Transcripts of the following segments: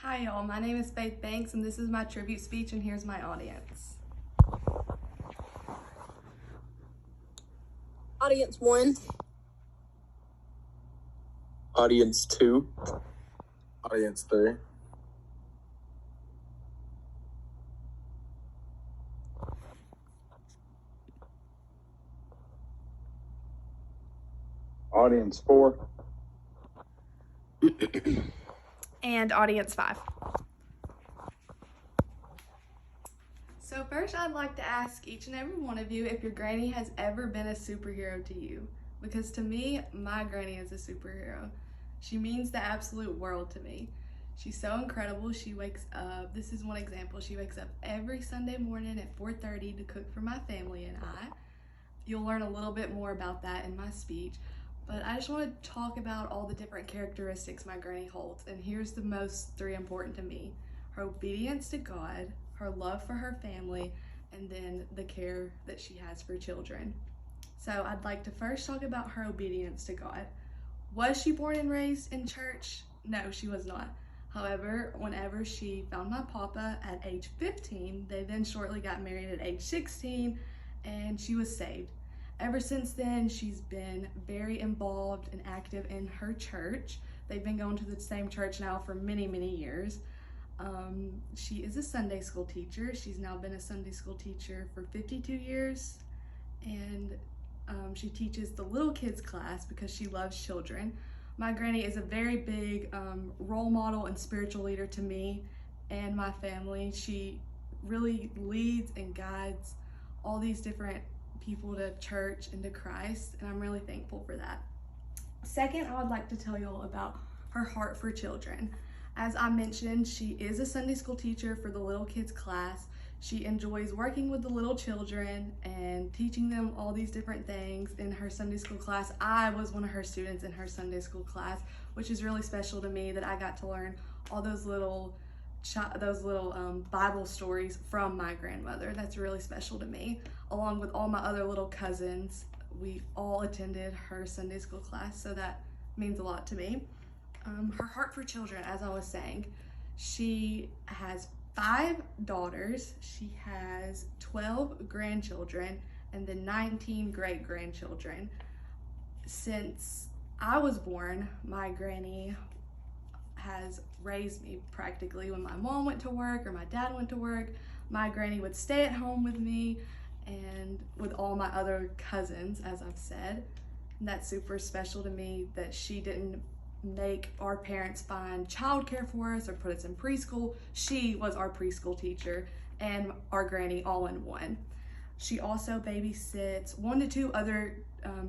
Hi y'all, my name is Faith Banks and this is my tribute speech and here's my audience. Audience 1. Audience 2. Audience 3. Audience 4. And audience 5. So first I'd like to ask each and every one of you if your granny has ever been a superhero to you. Because to me, my granny is a superhero. She means the absolute world to me. She's so incredible. She wakes up, this is one example, she wakes up every Sunday morning at 4:30 to cook for my family and I. You'll learn a little bit more about that in my speech. But I just want to talk about all the different characteristics my granny holds, and here's the most 3 important to me. Her obedience to God, her love for her family, and then the care that she has for children. So I'd like to first talk about her obedience to God. Was she born and raised in church? No, she was not. However, whenever she found my papa at age 15, they then shortly got married at age 16, and she was saved. Ever since then, she's been very involved and active in her church. They've been going to the same church now for many, many years. She is a Sunday school teacher. She's now been a Sunday school teacher for 52 years. And she teaches the little kids class because she loves children. My granny is a very big role model and spiritual leader to me and my family. She really leads and guides all these different people to church and to Christ, and I'm really thankful for that. Second, I would like to tell y'all about her heart for children. As I mentioned, she is a Sunday school teacher for the little kids class. She enjoys working with the little children and teaching them all these different things in her Sunday school class. I was one of her students in her Sunday school class, which is really special to me that I got to learn all those little Bible stories from my grandmother. That's really special to me. Along with all my other little cousins, we all attended her Sunday school class, so that means a lot to me. Her heart for children, as I was saying, she has 5 daughters, she has 12 grandchildren, and then 19 great-grandchildren. Since I was born, my granny has raised me practically. When my mom went to work or my dad went to work, my granny would stay at home with me and with all my other cousins, as I've said. And that's super special to me that she didn't make our parents find childcare for us or put us in preschool. She was our preschool teacher and our granny all in one. She also babysits 1 to 2 other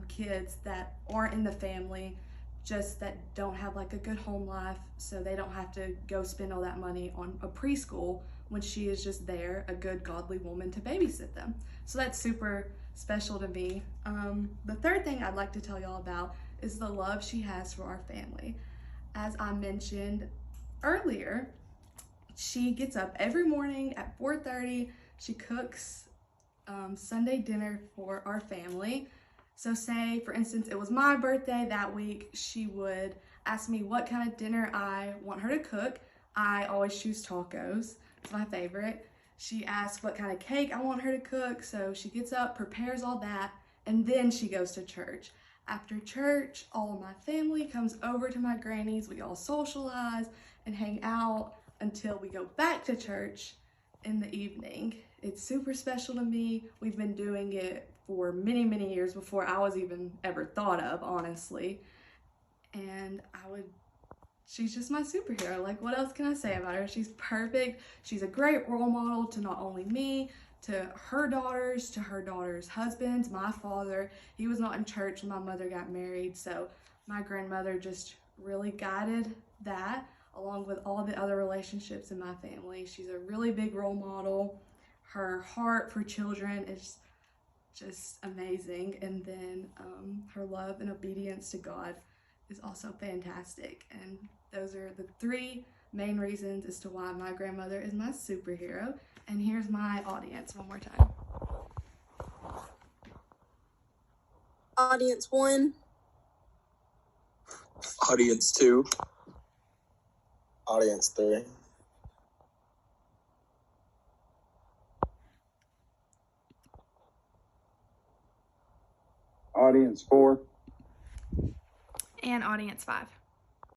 kids that aren't in the family, just that don't have like a good home life, so they don't have to go spend all that money on a preschool when she is just there, a good godly woman to babysit them. So that's super special to me. The third thing I'd like to tell y'all about is the love she has for our family. As I mentioned earlier, she gets up every morning at 4:30. She cooks Sunday dinner for our family. So say, for instance, it was my birthday that week, she would ask me what kind of dinner I want her to cook. I always choose tacos, it's my favorite. She asks what kind of cake I want her to cook, so she gets up, prepares all that, and then she goes to church. After church, all of my family comes over to my granny's, we all socialize and hang out until we go back to church in the evening. It's super special to me. We've been doing it for many, many years before I was even ever thought of, honestly. And she's just my superhero. Like, what else can I say about her? She's perfect. She's a great role model to not only me, to her daughters' husbands, my father. He was not in church when my mother got married, so my grandmother just really guided that, along with all the other relationships in my family. She's a really big role model. Her heart for children is just amazing, and then her love and obedience to God is also fantastic. And those are the 3 main reasons as to why my grandmother is my superhero. And here's my audience one more time. Audience 1. Audience 2. Audience 3. Audience 4. And audience 5.